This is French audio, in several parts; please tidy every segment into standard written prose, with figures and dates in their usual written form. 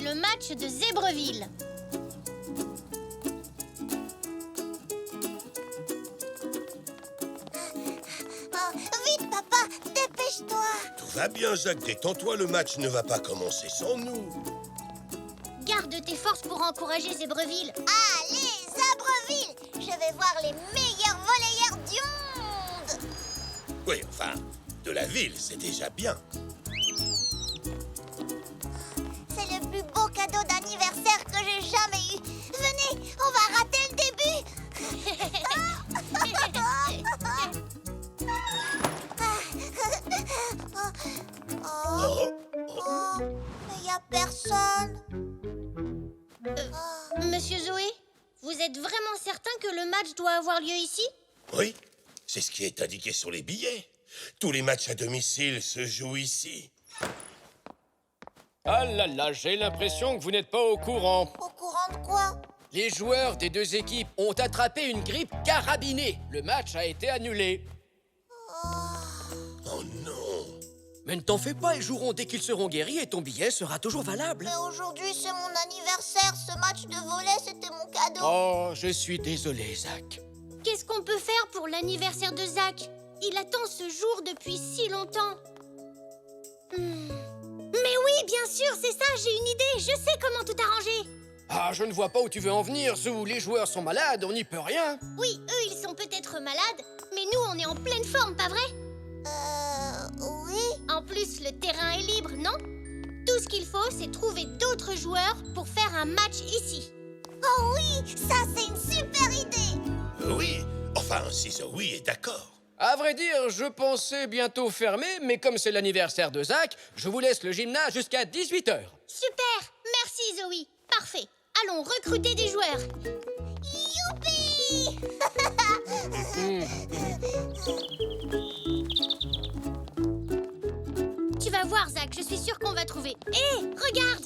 le match de Zébreville. Oh, vite, papa, dépêche-toi. Tout va bien, Zach, détends-toi, le match ne va pas commencer sans nous. Garde tes forces pour encourager Zébreville. Allez, Zébreville, je vais voir les meilleurs volleyeurs du monde. Oui, enfin, de la ville, c'est déjà bien. C'est le plus beau cadeau d'anniversaire que j'ai jamais eu. Venez, on va rater le début. Oh, Oh, mais il n'y a personne. Monsieur Zoé, vous êtes vraiment certain que le match doit avoir lieu ici? oui, c'est ce qui est indiqué sur les billets. Tous les matchs à domicile se jouent ici. Ah là là, j'ai l'impression que vous n'êtes pas au courant. Au courant de quoi? Les joueurs des deux équipes ont attrapé une grippe carabinée. Le match a été annulé. Oh non! Mais ne t'en fais pas, ils joueront dès qu'ils seront guéris et ton billet sera toujours valable. Mais aujourd'hui, c'est mon anniversaire. Ce match de volley, c'était mon cadeau. Oh, je suis désolé, Zach. Qu'est-ce qu'on peut faire pour l'anniversaire de Zach? Il attend ce jour depuis si longtemps. Mais oui, bien sûr, c'est ça, j'ai une idée. Je sais comment tout arranger. Ah, je ne vois pas où tu veux en venir, Zou. Les joueurs sont malades, on n'y peut rien. Oui, eux, ils sont peut-être malades, mais nous, on est en pleine forme, pas vrai? Oui. En plus, le terrain est libre, non? Tout ce qu'il faut, c'est trouver d'autres joueurs pour faire un match ici. Oh oui, ça, c'est une super idée. Oui, enfin, si Zoé est d'accord. À vrai dire, je pensais bientôt fermer, mais comme c'est l'anniversaire de Zach, je vous laisse le gymnase jusqu'à 18h. Super, merci Zoé. Parfait. Allons recruter des joueurs. Youpi. Tu vas voir, Zach, je suis sûre qu'on va trouver. Hé, regarde!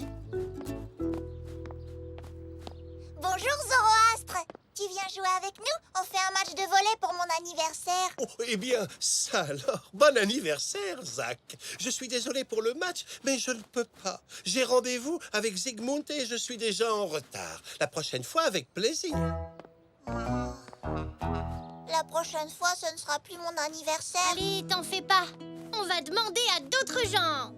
Bonjour, Zoroastre. Tu viens jouer avec nous? On fait un match de volley pour mon anniversaire. Oh, eh bien, ça alors. Bon anniversaire, Zach. Je suis désolé pour le match, mais je ne peux pas. J'ai rendez-vous avec Zygmunt et je suis déjà en retard. La prochaine fois, avec plaisir. La prochaine fois, ce ne sera plus mon anniversaire. Allez, t'en fais pas. On va demander à d'autres gens.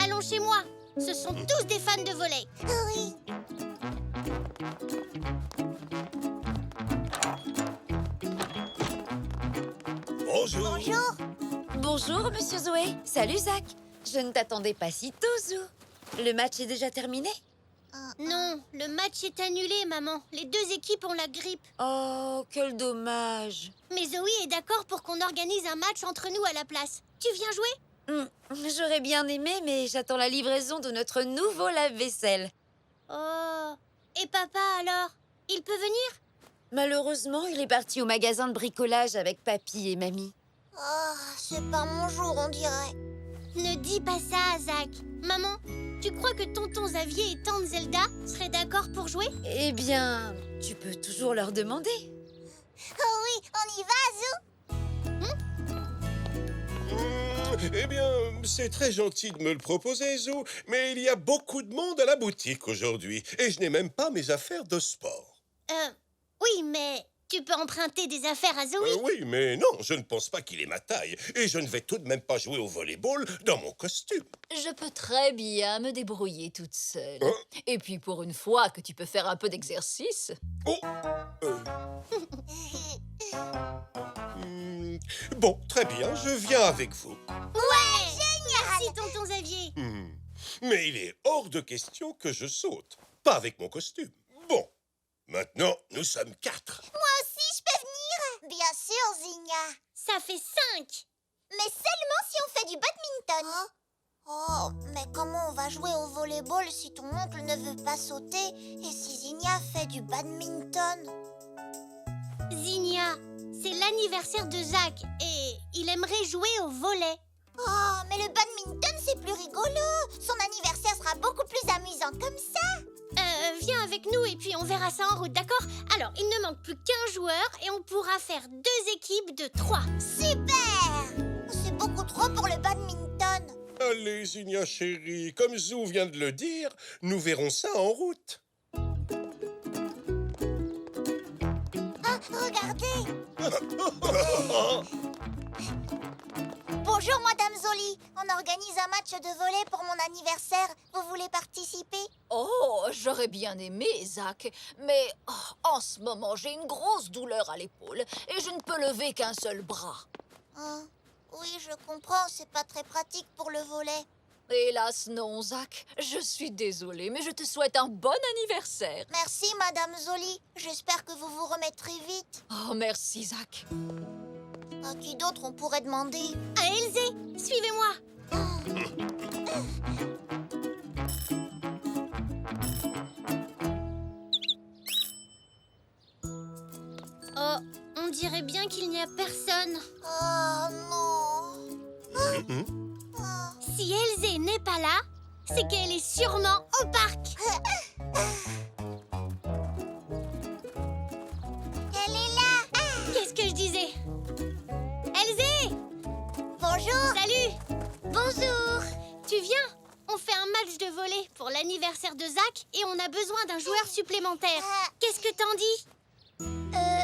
Allons chez moi. Ce sont tous des fans de volley. Oui. Bonjour. Bonjour. Bonjour, Monsieur Zoé. Salut, Zach. Je ne t'attendais pas si tôt, Zou. Le match est déjà terminé? Non, le match est annulé, maman. Les deux équipes ont la grippe. Oh, quel dommage. Mais Zoé est d'accord pour qu'on organise un match entre nous à la place. Tu viens jouer? J'aurais bien aimé, mais j'attends la livraison de notre nouveau lave-vaisselle. Oh. Et papa, alors? Il peut venir? Malheureusement, il est parti au magasin de bricolage avec papy et mamie. Oh, c'est pas mon jour, on dirait. Ne dis pas ça, Zach. Maman, tu crois que tonton Xavier et tante Zelda seraient d'accord pour jouer? Eh bien, tu peux toujours leur demander. Oh oui, on y va, Zou. Eh bien, c'est très gentil de me le proposer, Zou, mais il y a beaucoup de monde à la boutique aujourd'hui et je n'ai même pas mes affaires de sport. Oui, mais tu peux emprunter des affaires à Zoé. Oui, mais non, je ne pense pas qu'il ait ma taille et je ne vais tout de même pas jouer au volleyball dans mon costume. Je peux très bien me débrouiller toute seule. Hein? Et puis pour une fois que tu peux faire un peu d'exercice. Oh Bon, très bien, je viens avec vous. Merci, tonton Xavier. Mais il est hors de question que je saute. Pas avec mon costume. Bon, maintenant, nous sommes 4. Moi aussi, je peux venir? Bien sûr, Zinnia. Ça fait 5. Mais seulement si on fait du badminton. Oh, mais comment on va jouer au volleyball si ton oncle ne veut pas sauter et si Zinnia fait du badminton? Zinnia, c'est l'anniversaire de Zach et il aimerait jouer au volley. Oh, mais le badminton, c'est plus rigolo. Son anniversaire sera beaucoup plus amusant comme ça. Viens avec nous et puis on verra ça en route, d'accord? Alors, il ne manque plus qu'un joueur et on pourra faire 2 équipes de 3. Super! C'est beaucoup trop pour le badminton. Allez, Zinnia chérie, comme Zou vient de le dire, nous verrons ça en route. Ah, regardez! Bonjour, Madame Zoli. On organise un match de volley pour mon anniversaire. Vous voulez participer? Oh, j'aurais bien aimé, Zach. Mais en ce moment, j'ai une grosse douleur à l'épaule et je ne peux lever qu'un seul bras. Ah, oui, je comprends. C'est pas très pratique pour le volley. Hélas, non, Zach. Je suis désolée, mais je te souhaite un bon anniversaire. Merci, Madame Zoli. J'espère que vous vous remettrez vite. Oh, merci, Zach. À qui d'autre on pourrait demander? À Elzé, suivez-moi. Oh, on dirait bien qu'il n'y a personne. Oh non. Si Elzé n'est pas là, c'est qu'elle est sûrement au parc. Elle est là. Qu'est-ce que je disais? Elzé! Bonjour. Salut! Bonjour! Tu viens? On fait un match de volley pour l'anniversaire de Zach et on a besoin d'un joueur supplémentaire. Qu'est-ce que t'en dis?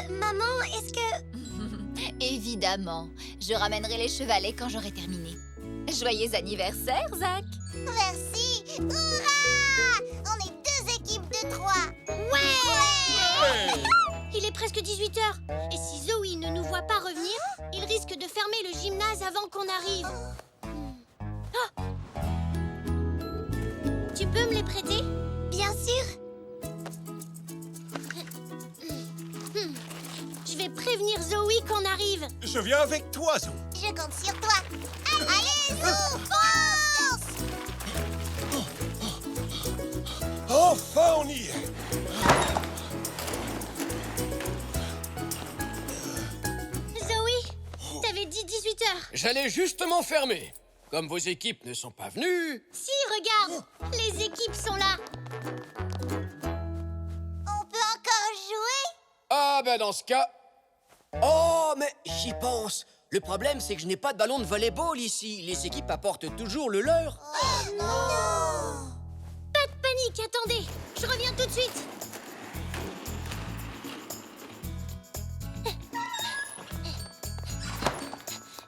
Maman, est-ce que... Évidemment. Je ramènerai les chevalets quand j'aurai terminé. Joyeux anniversaire, Zach! Merci. Hurrah! On est 2 équipes de 3. Ouais! Il est presque 18h. Et si Zoé ne nous voit pas revenir, il risque de fermer le gymnase avant qu'on arrive. Ah! Tu peux me les prêter? Bien sûr. Je vais prévenir Zoé qu'on arrive. Je viens avec toi, Zou. Je compte sur toi. Allez, Zou, fonce! Enfin, on y est. Zoé, t'avais dit 18h. J'allais justement fermer. Comme vos équipes ne sont pas venues... Si, regarde, les équipes sont là. On peut encore jouer? Ah ben dans ce cas... Oh, mais j'y pense. Le problème, c'est que je n'ai pas de ballon de volley-ball ici. Les équipes apportent toujours le leur. Oh non! Pas de panique, attendez, je reviens tout de suite.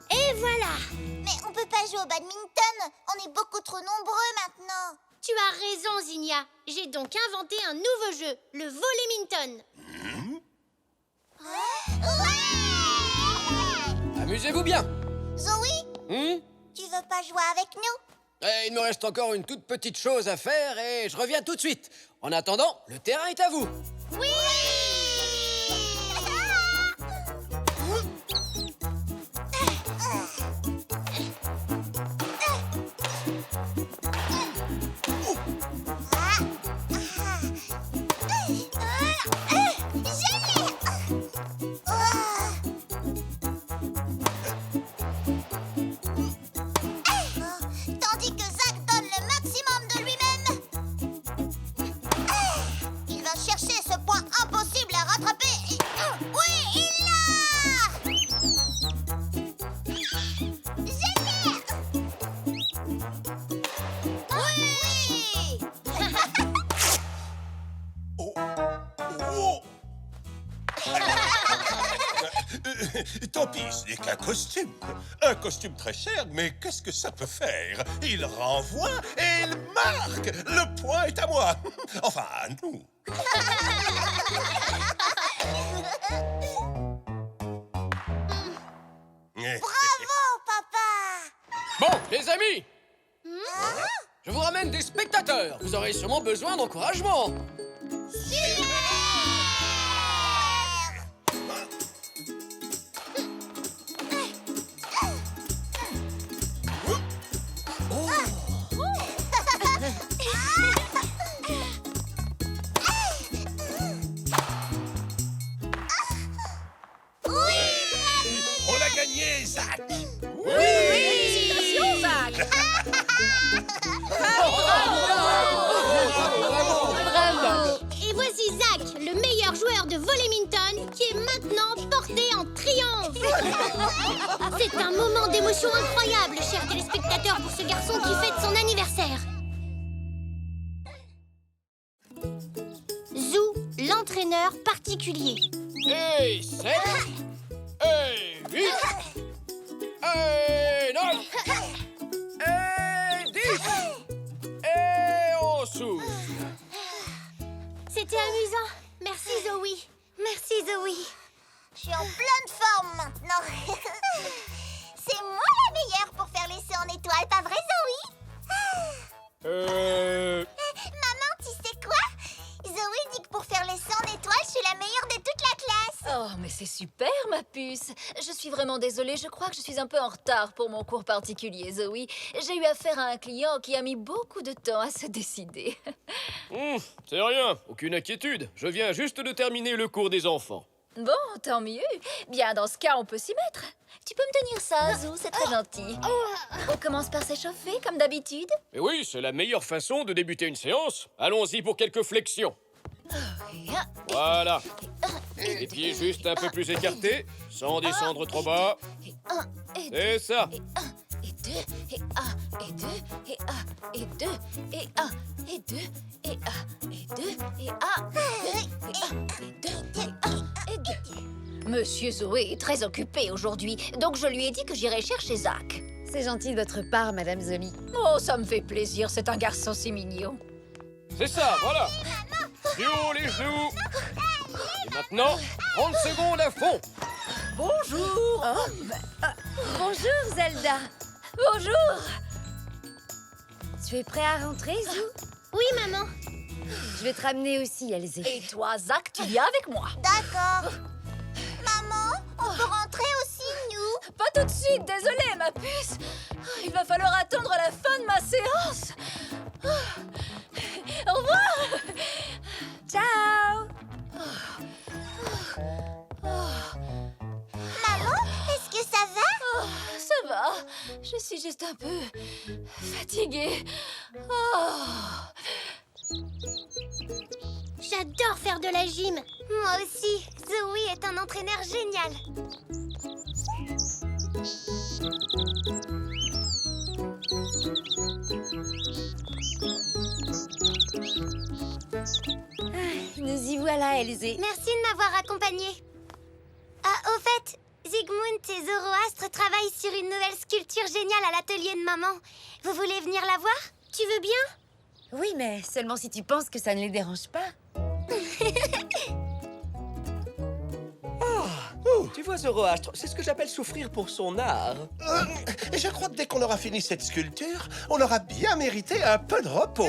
Et voilà. Mais on peut pas jouer au badminton. On est beaucoup trop nombreux maintenant. Tu as raison, Zinnia. J'ai donc inventé un nouveau jeu, le volleyminton. Ouais! Amusez-vous bien. Zoé, tu veux pas jouer avec nous? Et il me reste encore une toute petite chose à faire et je reviens tout de suite. En attendant, le terrain est à vous. Oui! Tandis que Zach donne le maximum de lui-même. Il va chercher ce point impossible à rattraper. Oui, il l'a! Génial! Oui! Oh. Tant pis, ce n'est qu'un costume. Un costume très cher, mais qu'est-ce que ça peut faire? Il renvoie et il marque. Le point est à moi. Enfin, à nous. Bravo, papa! Bon, les amis, je vous ramène des spectateurs. Vous aurez sûrement besoin d'encouragement. Super! On a gagné, Zach. Félicitations, Zach! Et voici l'ambiance! C'est un moment d'émotion incroyable, chers téléspectateurs, pour ce garçon qui fête son anniversaire. Zou, l'entraîneur particulier. Et 7. Et 8. Et 9. Et 10. Et on souffle. C'était amusant. Merci, Zoé. Merci, Zoé. Je suis en pleine forme maintenant. C'est moi la meilleure pour faire l'essai en étoile, pas vrai, Zoé? Maman, tu sais quoi? Zoé dit que pour faire l'essai en étoile, je suis la meilleure de toute la classe. Oh, mais c'est super, ma puce. Je suis vraiment désolée, je crois que je suis un peu en retard pour mon cours particulier, Zoé. J'ai eu affaire à un client qui a mis beaucoup de temps à se décider. C'est rien, aucune inquiétude. Je viens juste de terminer le cours des enfants. Bon, tant mieux. Bien, dans ce cas, on peut s'y mettre. Tu peux me tenir ça, Zou, c'est très gentil. On commence par s'échauffer, comme d'habitude. Et oui, c'est la meilleure façon de débuter une séance. Allons-y pour quelques flexions. Voilà. Les pieds juste un peu plus écartés, sans descendre trop bas. Et un, et deux, C'est ça. et un, et deux, et un, et deux, et un, et deux, et un, et deux, et un, et deux, et un, et un, et deux, et un, et deux. Monsieur Zoé est très occupé aujourd'hui, donc je lui ai dit que j'irais chercher Zach. C'est gentil de votre part, Madame Zoe. Oh, ça me fait plaisir, c'est un garçon si mignon. C'est ça, voilà. Plus haut les genoux. Et maintenant, 30 secondes à fond. Bonjour. Bonjour, Zelda. Bonjour. Tu es prêt à rentrer, Zou? Oui, maman. Je vais te ramener aussi, Elzé. Et toi, Zach, tu viens avec moi. D'accord. Maman, on peut rentrer aussi, nous? Pas tout de suite, désolée, ma puce. Il va falloir attendre la fin de ma séance. Au revoir. Ciao. Maman, est-ce que ça va? Ça va. Je suis juste un peu fatiguée. J'adore faire de la gym. Moi aussi. Zoé est un entraîneur génial. Nous y voilà, Elzé. Merci de m'avoir accompagnée. Ah, au fait, Zygmunt et Zoroastre travaillent sur une nouvelle sculpture géniale à l'atelier de maman. Vous voulez venir la voir? Tu veux bien? Oui, mais seulement si tu penses que ça ne les dérange pas. Tu vois, Zoroastre, c'est ce que j'appelle souffrir pour son art. Et je crois que dès qu'on aura fini cette sculpture, on aura bien mérité un peu de repos.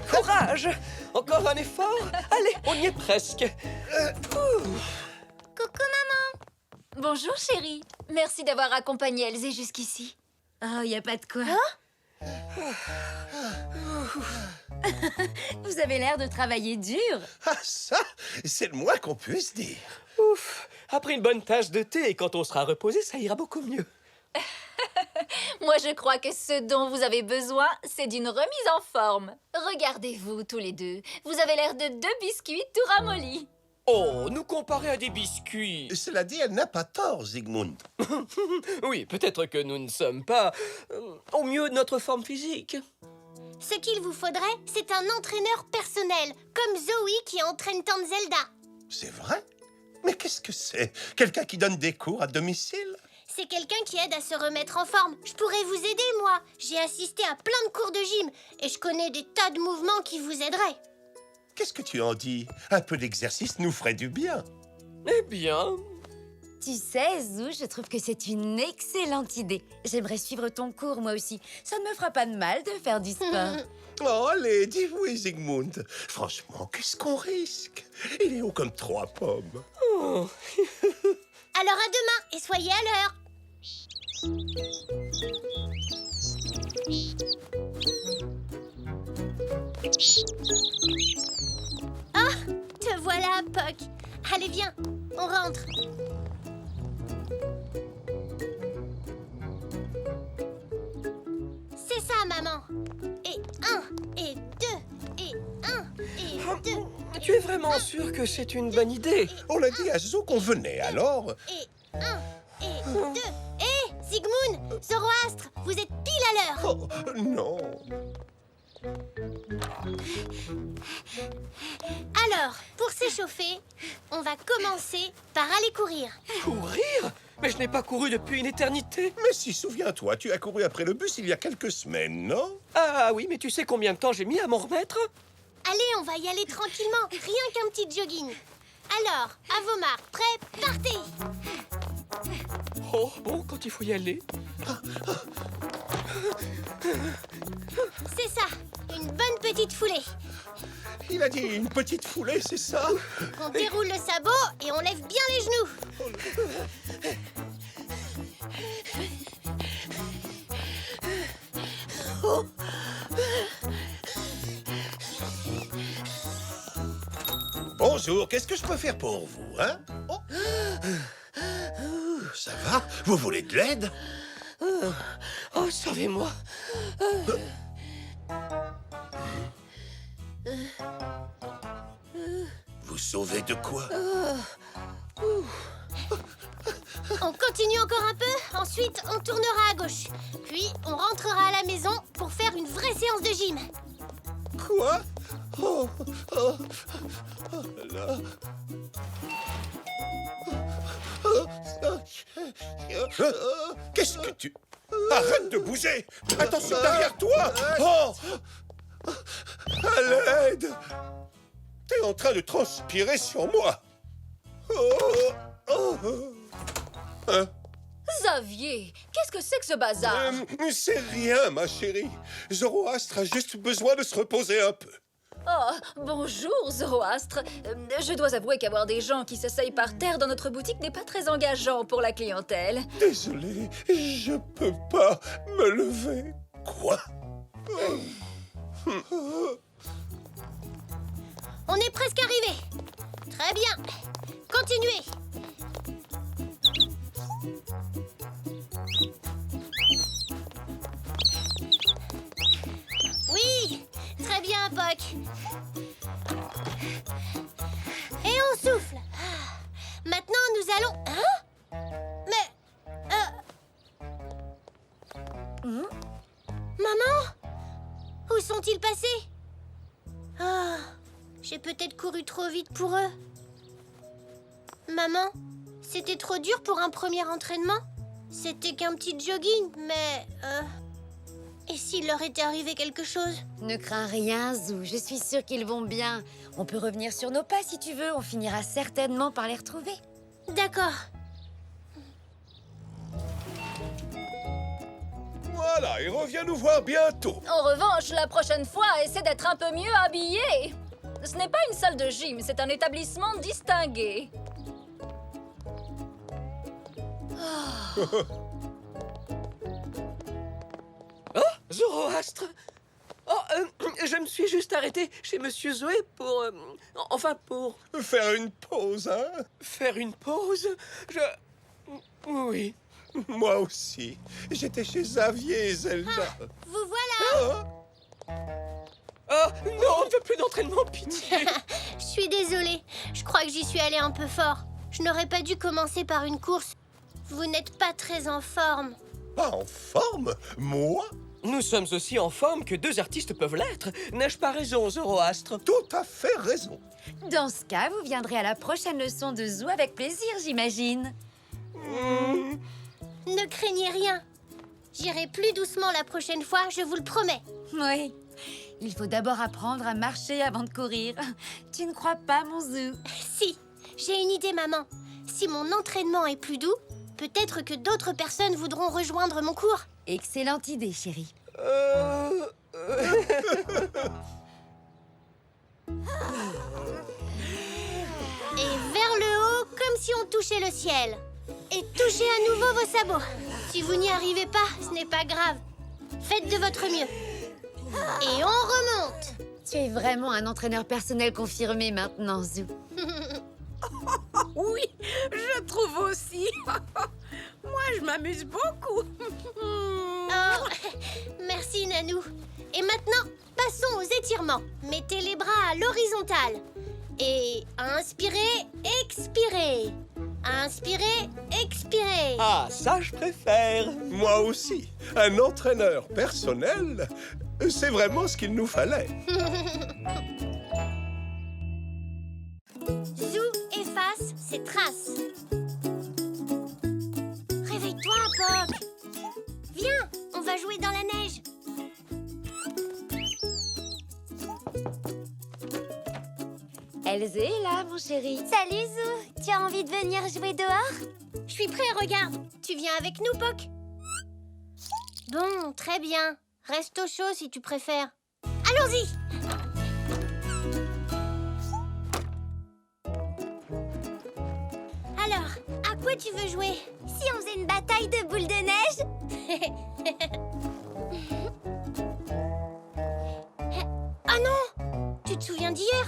Courage! Encore un effort? Allez, on y est presque. Coucou, maman. Bonjour, chérie. Merci d'avoir accompagné Elzé jusqu'ici. Oh, y a pas de quoi. Vous avez l'air de travailler dur. Ah, ça, c'est le moins qu'on puisse dire. Ouf! Après une bonne tasse de thé, et quand on sera reposé, ça ira beaucoup mieux. Moi, je crois que ce dont vous avez besoin, c'est d'une remise en forme. Regardez-vous tous les deux. Vous avez l'air de deux biscuits tout ramollis. Oh, nous comparer à des biscuits. Cela dit, elle n'a pas tort, Zygmunt. Oui, peut-être que nous ne sommes pas au mieux de notre forme physique. Ce qu'il vous faudrait, c'est un entraîneur personnel, comme Zoé qui entraîne tante Zelda. C'est vrai? Mais qu'est-ce que c'est? Quelqu'un qui donne des cours à domicile? C'est quelqu'un qui aide à se remettre en forme. Je pourrais vous aider, moi. J'ai assisté à plein de cours de gym et je connais des tas de mouvements qui vous aideraient. Qu'est-ce que tu en dis? Un peu d'exercice nous ferait du bien. Eh bien... Tu sais, Zou, je trouve que c'est une excellente idée. J'aimerais suivre ton cours, moi aussi. Ça ne me fera pas de mal de faire du sport. Oh, allez, dis oui, Zygmunt. Franchement, qu'est-ce qu'on risque? Il est haut comme 3 pommes. Oh. Alors à demain et soyez à l'heure. Ah, te voilà, Puck. Allez, viens, on rentre. C'est ça, maman. Et 1, et 2, et 1, et 2. Tu es vraiment sûr que c'est une bonne idée? On a dit à Zo qu'on venait, alors... Et 1, Zoroastre, vous êtes pile à l'heure. Oh, non. Alors, pour s'échauffer, on va commencer par aller courir. Courir? Mais je n'ai pas couru depuis une éternité. Mais si, souviens-toi, tu as couru après le bus il y a quelques semaines, non? Ah oui, mais tu sais combien de temps j'ai mis à m'en remettre? Allez, on va y aller tranquillement, rien qu'un petit jogging. Alors, à vos marques, prêts, partez. Oh, bon, quand il faut y aller. C'est ça, une bonne petite foulée. Il a dit une petite foulée, c'est ça? On déroule le sabot et on lève bien les genoux. Bonjour, qu'est-ce que je peux faire pour vous, hein? Oh. Ça va? Vous voulez de l'aide? Oh, sauvez-moi. Vous sauvez de quoi? On continue encore un peu, ensuite on tournera à gauche. Puis on rentrera à la maison pour faire une vraie séance de gym. Quoi? Oh, oh, oh là. Qu'est-ce que tu... Arrête de bouger! Attention derrière toi! Oh! À l'aide! T'es en train de transpirer sur moi! Oh! Oh! Hein? Xavier, qu'est-ce que c'est que ce bazar? C'est rien, ma chérie. Zoroastre a juste besoin de se reposer un peu. Oh, bonjour, Zoroastre. Je dois avouer qu'avoir des gens qui s'asseyent par terre dans notre boutique n'est pas très engageant pour la clientèle. Désolé, je peux pas me lever. Quoi? On est presque arrivé. Très bien. Continuez. Oui, très bien, Poc. Et on souffle. Maintenant, nous allons... Hein? Mais... Maman? Où sont-ils passés? Ah, j'ai peut-être couru trop vite pour eux. Maman, c'était trop dur pour un premier entraînement? C'était qu'un petit jogging, mais... Et s'il leur était arrivé quelque chose? Ne crains rien, Zou. Je suis sûre qu'ils vont bien. On peut revenir sur nos pas si tu veux. On finira certainement par les retrouver. D'accord. Voilà, il revient nous voir bientôt. En revanche, la prochaine fois, essaie d'être un peu mieux habillé. Ce n'est pas une salle de gym, c'est un établissement distingué. Oh, Zoroastre. Oh, je me suis juste arrêté chez Monsieur Zoé pour... enfin, pour Faire une pause, hein? faire une pause. Oui. Moi aussi. J'étais chez Xavier et Zelda. Vous voilà. Oh, non, on ne veut plus d'entraînement, pitié. Je suis désolée. Je crois que j'y suis allée un peu fort. Je n'aurais pas dû commencer par une course. Vous n'êtes pas très en forme. Pas en forme? Moi? Nous sommes aussi en forme que deux artistes peuvent l'être. N'ai-je pas raison, Zoroastre? Tout à fait raison. Dans ce cas, vous viendrez à la prochaine leçon de Zou avec plaisir, j'imagine. Ne craignez rien. J'irai plus doucement la prochaine fois, je vous le promets. Oui. Il faut d'abord apprendre à marcher avant de courir. Tu ne crois pas, mon Zou? Si, j'ai une idée, maman. Si mon entraînement est plus doux, peut-être que d'autres personnes voudront rejoindre mon cours. Excellente idée, chérie. Et vers le haut, comme si on touchait le ciel. Et touchez à nouveau vos sabots. Si vous n'y arrivez pas, ce n'est pas grave. Faites de votre mieux. Et on remonte. Tu es vraiment un entraîneur personnel confirmé maintenant, Zou. Oui, je trouve aussi. Moi, je m'amuse beaucoup. Oh, merci, Nanou. Et maintenant, passons aux étirements. Mettez les bras à l'horizontale. Et inspirez, expirez. Inspirez, expirez. Ah, ça, je préfère. Moi aussi. Un entraîneur personnel, c'est vraiment ce qu'il nous fallait. Zou efface ses traces. Réveille-toi, Poc. Viens, on va jouer dans la neige. Elsa est là, mon chéri. Salut Zou, tu as envie de venir jouer dehors? Je suis prêt, regarde. Tu viens avec nous, Poc? Bon, très bien. Reste au chaud si tu préfères. Allons-y. Alors, à quoi tu veux jouer? Si on faisait une bataille de boules de neige? Ah non! Tu te souviens d'hier?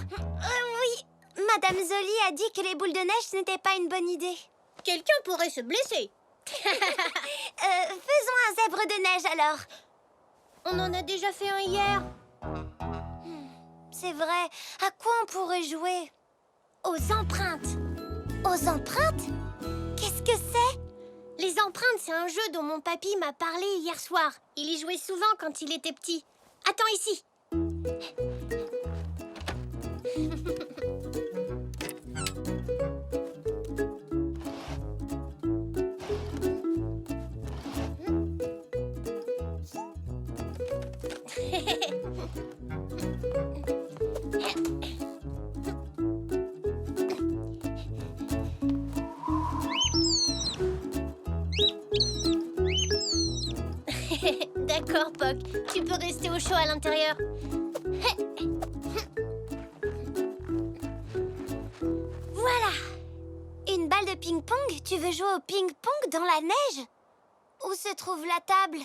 Oui, Madame Zoli a dit que les boules de neige, ce n'était pas une bonne idée. Quelqu'un pourrait se blesser. Faisons un zèbre de neige alors. On en a déjà fait un hier. C'est vrai, à quoi on pourrait jouer? Aux empreintes. Aux empreintes? Qu'est-ce que c'est? Les empreintes, c'est un jeu dont mon papy m'a parlé hier soir. Il y jouait souvent quand il était petit. Attends ici. D'accord, Poc. Tu peux rester au chaud à l'intérieur. Voilà. Une balle de ping-pong? Tu veux jouer au ping-pong dans la neige? Où se trouve la table?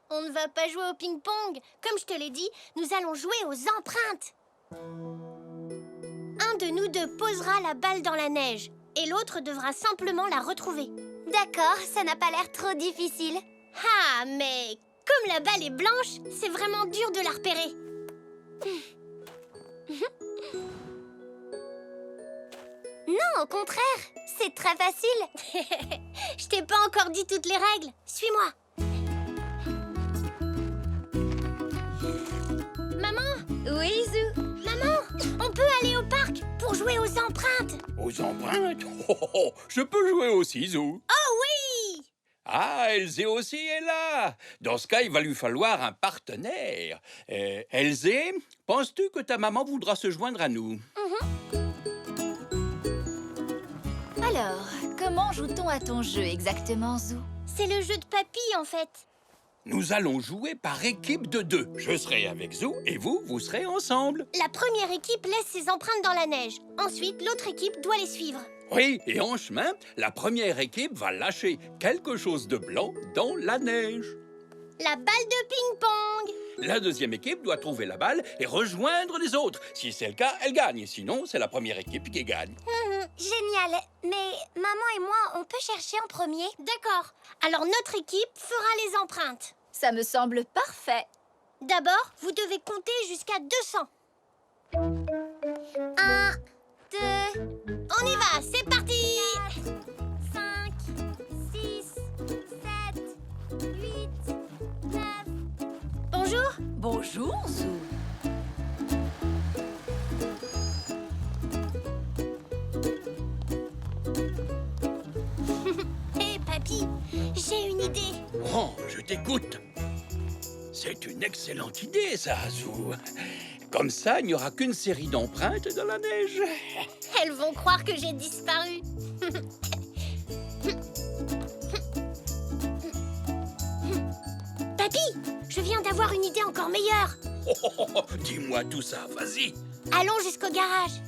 On ne va pas jouer au ping-pong. Comme je te l'ai dit, nous allons jouer aux empreintes. Un de nous deux posera la balle dans la neige et l'autre devra simplement la retrouver. D'accord, ça n'a pas l'air trop difficile. Ah, mais comme la balle est blanche, c'est vraiment dur de la repérer. Non, au contraire, c'est très facile. Je t'ai pas encore dit toutes les règles. Suis-moi. Maman, Oui, Zou. maman, on peut aller au parc pour jouer aux empreintes. Aux empreintes? Oh, je peux jouer aussi, Zou. Oh oui! Ah, Elsa aussi est là. Dans ce cas, il va lui falloir un partenaire. Elsa, penses-tu que ta maman voudra se joindre à nous? Alors, comment joue-t-on à ton jeu exactement, Zou? C'est le jeu de papy, en fait. Nous allons jouer par équipe de 2. Je serai avec Zou et vous serez ensemble. La première équipe laisse ses empreintes dans la neige. Ensuite, l'autre équipe doit les suivre. Oui, et en chemin, la première équipe va lâcher quelque chose de blanc dans la neige. La balle de ping-pong. La deuxième équipe doit trouver la balle et rejoindre les autres. Si c'est le cas, elle gagne. Sinon, c'est la première équipe qui gagne. Génial. Mais maman et moi, on peut chercher en premier? D'accord. Alors notre équipe fera les empreintes. Ça me semble parfait. D'abord, vous devez compter jusqu'à 200. 1, 2, On y va, c'est parti! 5, 6, 7, 8, 9. Bonjour. Bonjour, Zou. Hé, papy, j'ai une idée. Oh, je t'écoute. C'est une excellente idée, ça, Zou. Comme ça, il n'y aura qu'une série d'empreintes dans la neige. Elles vont croire que j'ai disparu. Papy, je viens d'avoir une idée encore meilleure. Oh, dis-moi tout ça, vas-y. Allons jusqu'au garage.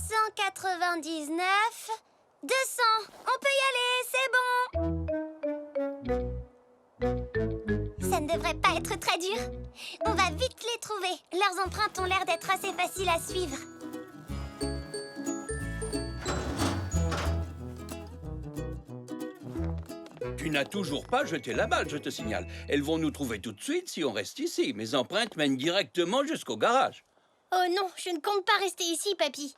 199, 200. On peut y aller, c'est bon. Ça ne devrait pas être très dur. On va vite les trouver. Leurs empreintes ont l'air d'être assez faciles à suivre. Tu n'as toujours pas jeté la balle, je te signale. Elles vont nous trouver tout de suite si on reste ici. Mes empreintes mènent directement jusqu'au garage. Oh non, je ne compte pas rester ici, papy.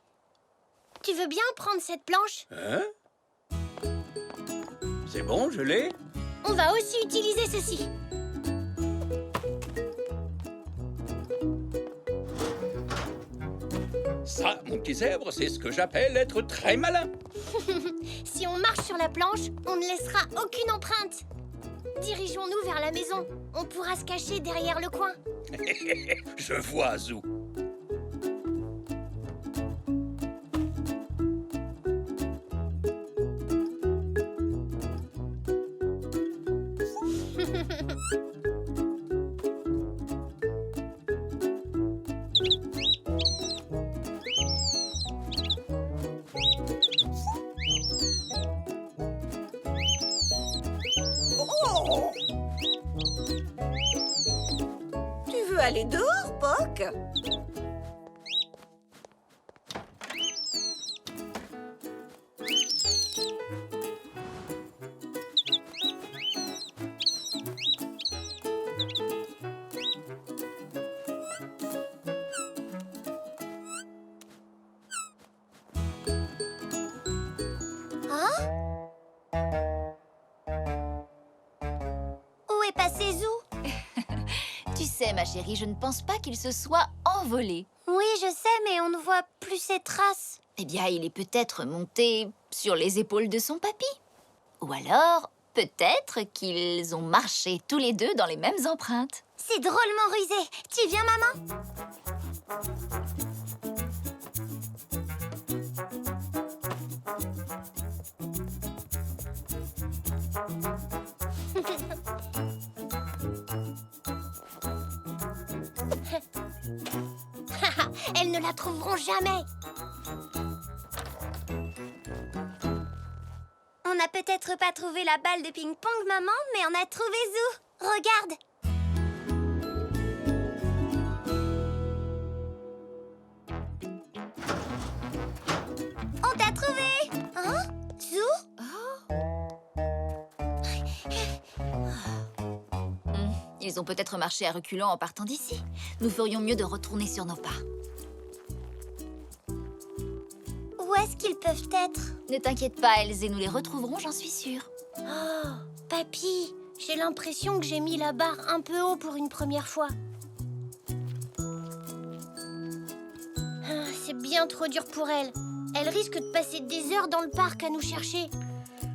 tu veux bien prendre cette planche? Hein? C'est bon, je l'ai? On va aussi utiliser ceci. Ça, mon petit zèbre, c'est ce que j'appelle être très malin. Si on marche sur la planche, on ne laissera aucune empreinte. Dirigeons-nous vers la maison. On pourra se cacher derrière le coin. Je vois, Zou. Tu veux aller dehors, Poc? Où est passé Zou? Tu sais, ma chérie, je ne pense pas qu'il se soit envolé. Oui, je sais, mais on ne voit plus ses traces. Eh bien, il est peut-être monté sur les épaules de son papy. Ou alors, peut-être qu'ils ont marché tous les deux dans les mêmes empreintes. C'est drôlement rusé. Tu viens, maman? Elles ne la trouveront jamais. On n'a peut-être pas trouvé la balle de ping-pong, maman, mais on a trouvé Zou. Regarde. On t'a trouvé. Hein? Zou? Ils ont peut-être marché à reculons en partant d'ici. Nous ferions mieux de retourner sur nos pas. Où est-ce qu'ils peuvent être? Ne t'inquiète pas, Elzé, nous les retrouverons, j'en suis sûre. Oh, papy, j'ai l'impression que j'ai mis la barre un peu haut pour une première fois. Ah, c'est bien trop dur pour elle. Elle risque de passer des heures dans le parc à nous chercher.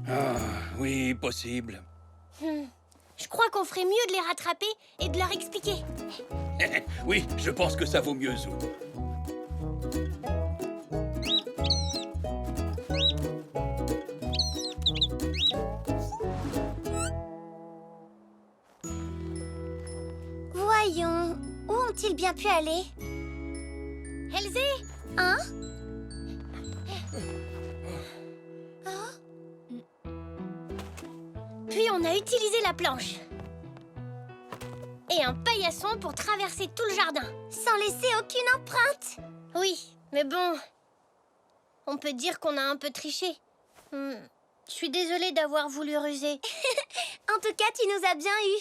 Ah, oui, possible. Je crois qu'on ferait mieux de les rattraper et de leur expliquer. Oui, je pense que ça vaut mieux, Zou. Voyons, où ont-ils bien pu aller? Elzé, Hein? puis on a utilisé la planche. Et un paillasson pour traverser tout le jardin. Sans laisser aucune empreinte? Oui, mais bon, on peut dire qu'on a un peu triché. Je suis désolée d'avoir voulu ruser. En tout cas, tu nous as bien eu.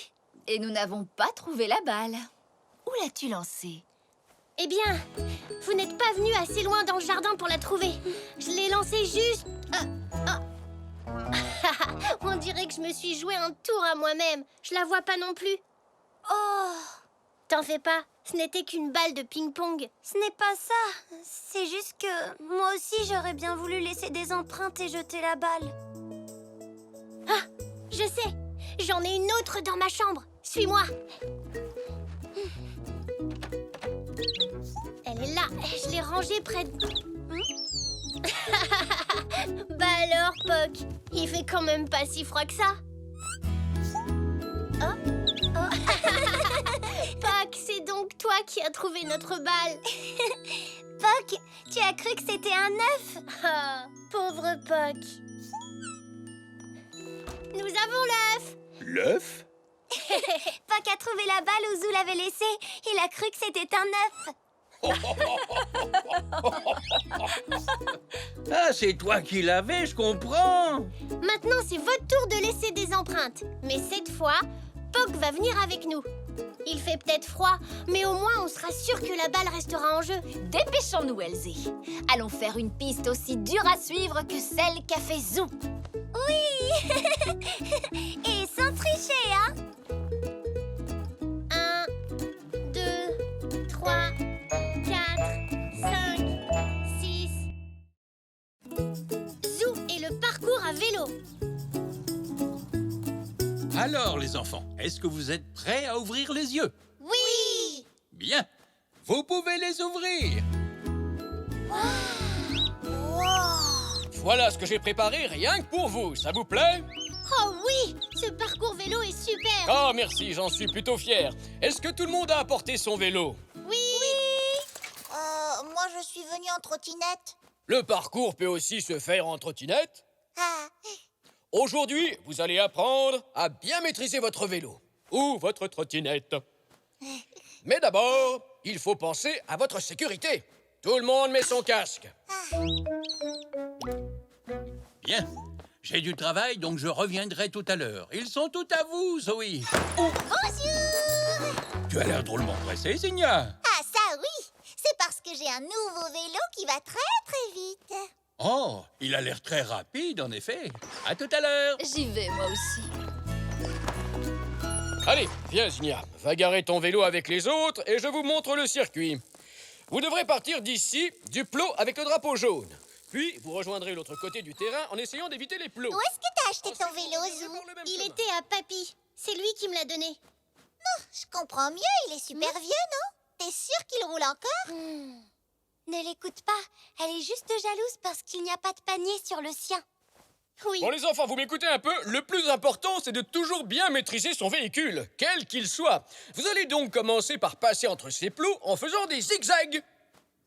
Et nous n'avons pas trouvé la balle. Où l'as-tu lancée? Eh bien, vous n'êtes pas venu assez loin dans le jardin pour la trouver. Je l'ai lancée juste... On dirait que je me suis joué un tour à moi-même. Je la vois pas non plus. Oh, T'en fais pas, ce n'était qu'une balle de ping-pong. ce n'est pas ça. C'est juste que moi aussi, j'aurais bien voulu laisser des empreintes et jeter la balle. Je sais, j'en ai une autre dans ma chambre. Suis-moi. Elle est là, je l'ai rangée près de... Bah alors, Poc, il fait quand même pas si froid que ça. Poc, c'est donc toi qui as trouvé notre balle. Poc, tu as cru que c'était un œuf? Ah, pauvre Poc. Nous avons l'œuf. L'œuf? Poc a trouvé la balle où Zou l'avait laissée. Il a cru que c'était un œuf. Ah, c'est toi qui l'avais, je comprends. Maintenant, c'est votre tour de laisser des empreintes. Mais cette fois, Poc va venir avec nous. Il fait peut-être froid, mais au moins on sera sûr que la balle restera en jeu. Dépêchons-nous, Elsie. Allons faire une piste aussi dure à suivre que celle qu'a fait Zou. Oui. Et sans tricher, hein. 1, 2, 3, 4, 5, 6. Zou et le parcours à vélo. Alors, les enfants, est-ce que vous êtes prêts à ouvrir les yeux? Oui. Bien. Vous pouvez les ouvrir. Voilà ce que j'ai préparé rien que pour vous, ça vous plaît? Oh oui, ce parcours vélo est super. Oh, merci, j'en suis plutôt fier. Est-ce que tout le monde a apporté son vélo? Oui. Moi, je suis venue en trottinette. Le parcours peut aussi se faire en trottinette. Ah. Aujourd'hui, vous allez apprendre à bien maîtriser votre vélo ou votre trottinette. Mais d'abord, il faut penser à votre sécurité. Tout le monde met son casque. Bien. J'ai du travail, donc je reviendrai tout à l'heure. Ils sont tout à vous, Zoé. Oh, Bonjour. tu as l'air drôlement pressée, Signa. Ah, ça, oui. C'est parce que j'ai un nouveau vélo qui va très, très vite. Oh, il a l'air très rapide, en effet. À tout à l'heure. J'y vais, moi aussi. Allez, viens, Zigna. Va garer ton vélo avec les autres et je vous montre le circuit. Vous devrez partir d'ici, du plot avec le drapeau jaune. Puis, vous rejoindrez l'autre côté du terrain en essayant d'éviter les plots. Où est-ce que t'as acheté ton vélo, Zou? Il était à Papy. C'est lui qui me l'a donné. Je comprends mieux, il est super vieux, non? T'es sûr qu'il roule encore? Ne l'écoute pas, elle est juste jalouse parce qu'il n'y a pas de panier sur le sien. Oui. Bon, les enfants, vous m'écoutez un peu? Le plus important, c'est de toujours bien maîtriser son véhicule, quel qu'il soit. Vous allez donc commencer par passer entre ces plots en faisant des zigzags.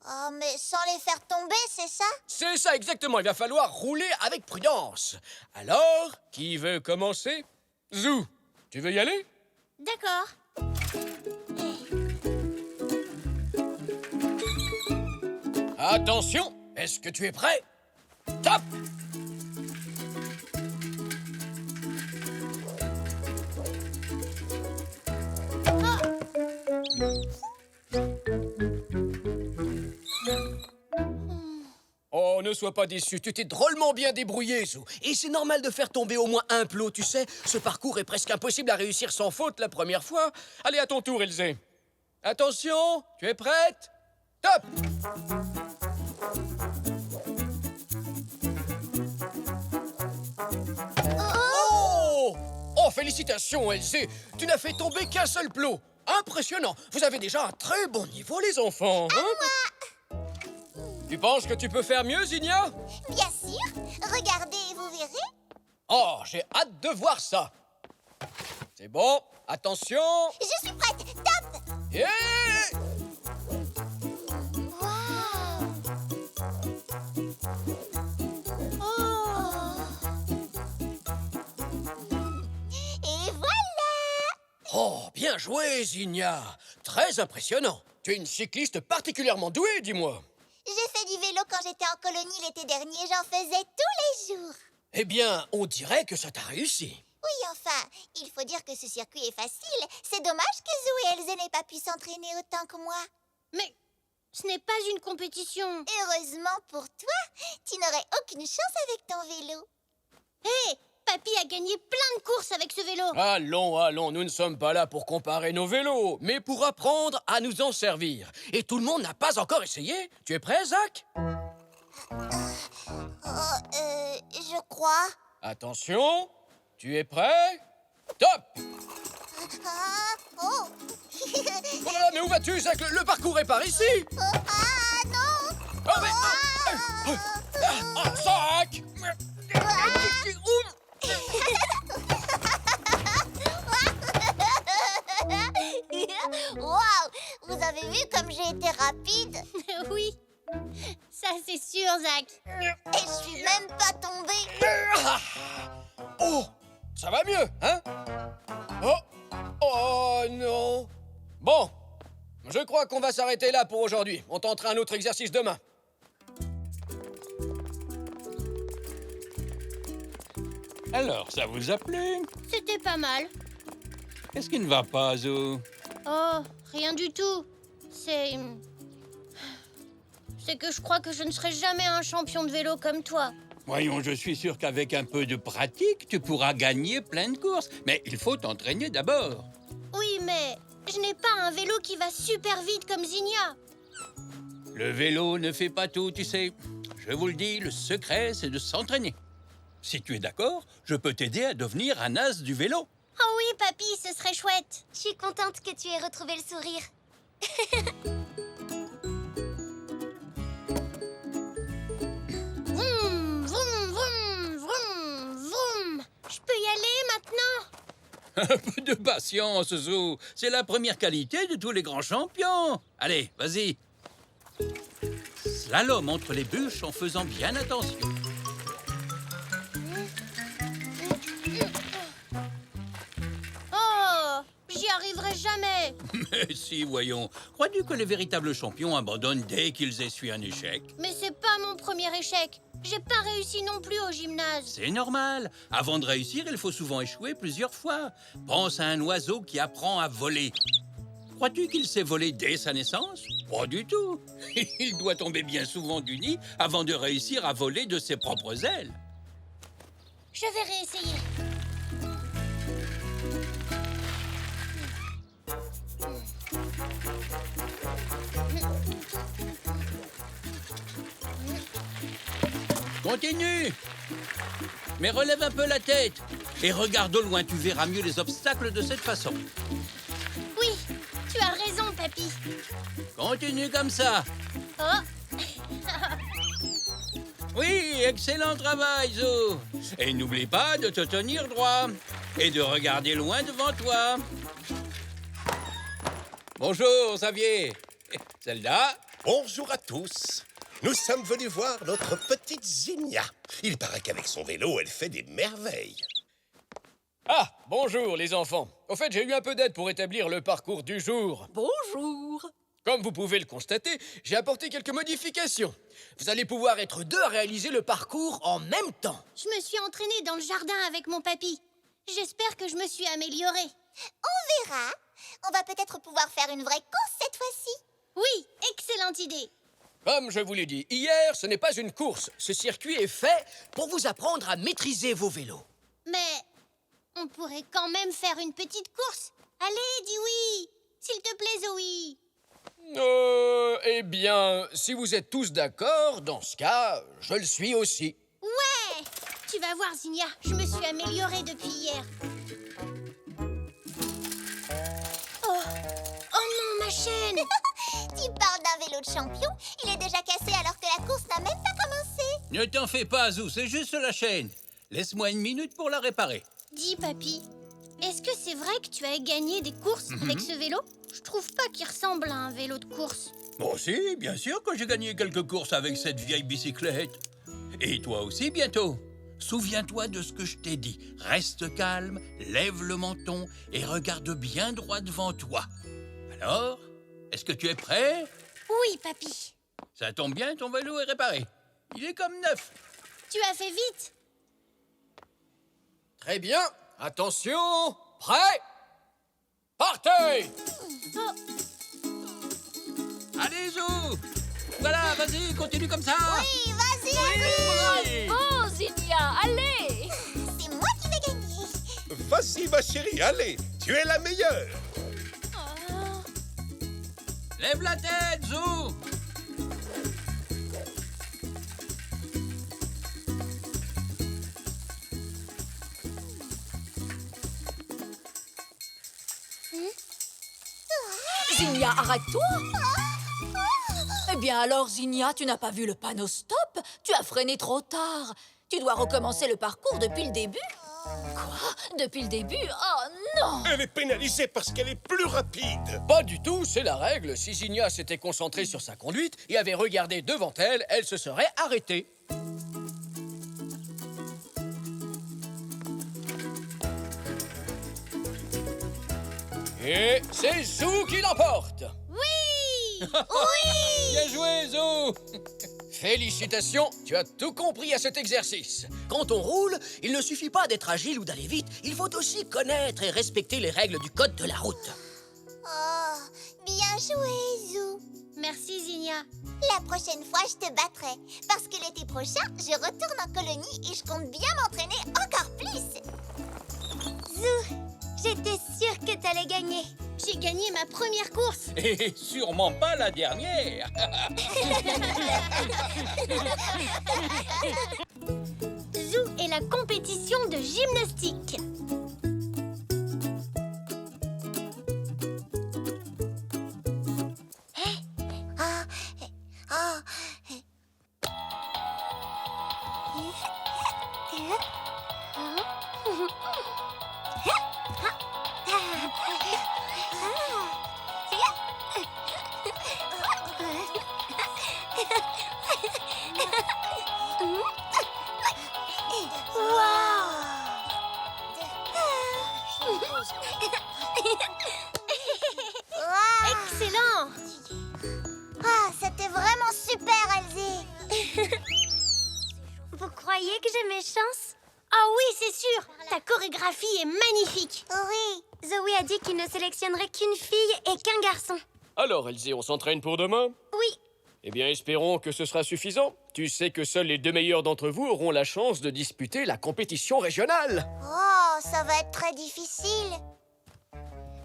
Oh, mais sans les faire tomber, c'est ça? C'est ça exactement, il va falloir rouler avec prudence. Alors, qui veut commencer? Zou, tu veux y aller? D'accord. Attention, est-ce que tu es prêt? Top! Oh, ne sois pas déçu, tu t'es drôlement bien débrouillé, Zou. Et c'est normal de faire tomber au moins un plot, tu sais. Ce parcours est presque impossible à réussir sans faute la première fois. Allez, à ton tour, Elzé. Attention, tu es prête? Top! Oh! Oh, félicitations, Elzé. Tu n'as fait tomber qu'un seul plot. Impressionnant. Vous avez déjà un très bon niveau, les enfants. Hein? Tu penses que tu peux faire mieux, Zigna? Bien sûr. Regardez et vous verrez. Oh, j'ai hâte de voir ça. C'est bon. Attention. Je suis prête. Top! Yeah! Et voilà! Oh, bien joué, Zigna. Très impressionnant. Tu es une cycliste particulièrement douée, dis-moi. J'ai fait du vélo quand j'étais en colonie l'été dernier. J'en faisais tous les jours. Eh bien, on dirait que ça t'a réussi. Oui, enfin, il faut dire que ce circuit est facile. C'est dommage que Zou et Elzé n'aient pas pu s'entraîner autant que moi. Mais ce n'est pas une compétition. Heureusement pour toi, tu n'aurais aucune chance avec ton vélo. Hé, Papy a gagné plein de courses avec ce vélo. Allons, allons, nous ne sommes pas là pour comparer nos vélos, mais pour apprendre à nous en servir. Et tout le monde n'a pas encore essayé. Tu es prêt, Zach? Je crois. Attention, tu es prêt? Top! Ah, oh. Oh là là, mais où vas-tu, Zach? Le parcours est par ici! Ah, non! Oh, mais... Oh, Zach! Waouh! Vous avez vu comme j'ai été rapide? Oui, ça c'est sûr, Zach. Et je suis même pas tombée. Oh, ça va mieux, hein? Oh, oh non. Bon, je crois qu'on va s'arrêter là pour aujourd'hui. On tentera un autre exercice demain. Alors, ça vous a plu? C'était pas mal. Qu'est-ce qui ne va pas, Zo? Oh, rien du tout. C'est que je crois que je ne serai jamais un champion de vélo comme toi. Voyons, je suis sûr qu'avec un peu de pratique, tu pourras gagner plein de courses. Mais il faut t'entraîner d'abord. Oui, mais je n'ai pas un vélo qui va super vite comme Zinnia. Le vélo ne fait pas tout, tu sais. Je vous le dis, le secret, c'est de s'entraîner. Si tu es d'accord, je peux t'aider à devenir un as du vélo. Oh oui, papy, ce serait chouette. Je suis contente que tu aies retrouvé le sourire. Vroom, vroom, vroom, vroom, vroom. Je peux y aller maintenant? Un peu de patience, Zou. C'est la première qualité de tous les grands champions. Allez, vas-y. Slalom entre les bûches en faisant bien attention. Oh, j'y arriverai jamais. Mais si, voyons. Crois-tu que les véritables champions abandonnent dès qu'ils essuient un échec? Mais c'est pas mon premier échec. J'ai pas réussi non plus au gymnase. C'est normal. Avant de réussir, il faut souvent échouer plusieurs fois. Pense à un oiseau qui apprend à voler. Crois-tu qu'il sait voler dès sa naissance? Pas du tout. Il doit tomber bien souvent du nid avant de réussir à voler de ses propres ailes. Je vais réessayer. Continue. Mais relève un peu la tête. Et regarde au loin, tu verras mieux les obstacles de cette façon. Oui, tu as raison, papy. Continue comme ça. Oh, Oui, excellent travail, Zo. Et n'oublie pas de te tenir droit et de regarder loin devant toi. Bonjour, Xavier. Zelda. Bonjour à tous. Nous sommes venus voir notre petite Zinnia. Il paraît qu'avec son vélo, elle fait des merveilles. Ah, bonjour les enfants. Au fait, j'ai eu un peu d'aide pour établir le parcours du jour. Bonjour. Comme vous pouvez le constater, j'ai apporté quelques modifications. Vous allez pouvoir être deux à réaliser le parcours en même temps. je me suis entraînée dans le jardin avec mon papy. J'espère que je me suis améliorée. On verra. On va peut-être pouvoir faire une vraie course cette fois-ci. Oui, excellente idée. Comme je vous l'ai dit hier, ce n'est pas une course. Ce circuit est fait pour vous apprendre à maîtriser vos vélos. Mais on pourrait quand même faire une petite course. Allez, dis oui. S'il te plaît, Zoé. Eh bien, si vous êtes tous d'accord, dans ce cas, je le suis aussi. Ouais. Tu vas voir, Zinnia, je me suis améliorée depuis hier. Oh non, ma chaîne. Tu parles d'un vélo de champion. Il est déjà cassé alors que la course n'a même pas commencé. Ne t'en fais pas, Zou, c'est juste la chaîne. Laisse-moi une minute pour la réparer. Dis, papy, est-ce que c'est vrai que tu as gagné des courses avec ce vélo? Je trouve pas qu'il ressemble à un vélo de course. Moi aussi, bien sûr que j'ai gagné quelques courses avec cette vieille bicyclette. Et toi aussi, bientôt. Souviens-toi de ce que je t'ai dit. Reste calme, lève le menton et regarde bien droit devant toi. Alors, est-ce que tu es prêt? Oui, papy. Ça tombe bien, ton vélo est réparé. Il est comme neuf. Tu as fait vite. Très bien. Attention. Prêt? Partez! Allez, Zou! Voilà, vas-y, continue comme ça. Oui, vas-y, Oh, Zinnia, allez! c'est moi qui vais gagner. Vas-y, ma chérie, allez. Tu es la meilleure. Lève la tête, Zou! Zinnia, arrête-toi! Eh bien alors, Zinnia, tu n'as pas vu le panneau stop? Tu as freiné trop tard. Tu dois recommencer le parcours depuis le début. Quoi? Depuis le début? Oh non! Elle est pénalisée parce qu'elle est plus rapide. Pas du tout, c'est la règle. Si Zinnia s'était concentrée sur sa conduite et avait regardé devant elle, elle se serait arrêtée. Et c'est Zou qui l'emporte. Oui. Bien joué, Zou. Félicitations, tu as tout compris à cet exercice. Quand on roule, il ne suffit pas d'être agile ou d'aller vite. Il faut aussi connaître et respecter les règles du code de la route. Oh, bien joué, Zou. Merci, Zinnia. La prochaine fois, je te battrai. Parce que l'été prochain, je retourne en colonie et je compte bien m'entraîner encore plus. Zou, j'étais sûre que t'allais gagner. J'ai gagné ma première course. Et sûrement pas la dernière. Zou et la compétition de gymnastique. Ah, ah. Excellent. Ah, c'était vraiment super, Elsie. Vous croyez que j'ai mes chances? Ah oui, c'est sûr. Ta chorégraphie est magnifique. Oui, Zoé a dit qu'il ne sélectionnerait qu'une fille et qu'un garçon. Alors, Elsie, on s'entraîne pour demain? Oui. Eh bien, espérons que ce sera suffisant. Tu sais que seuls les 2 meilleurs d'entre vous auront la chance de disputer la compétition régionale. Oh, ça va être très difficile.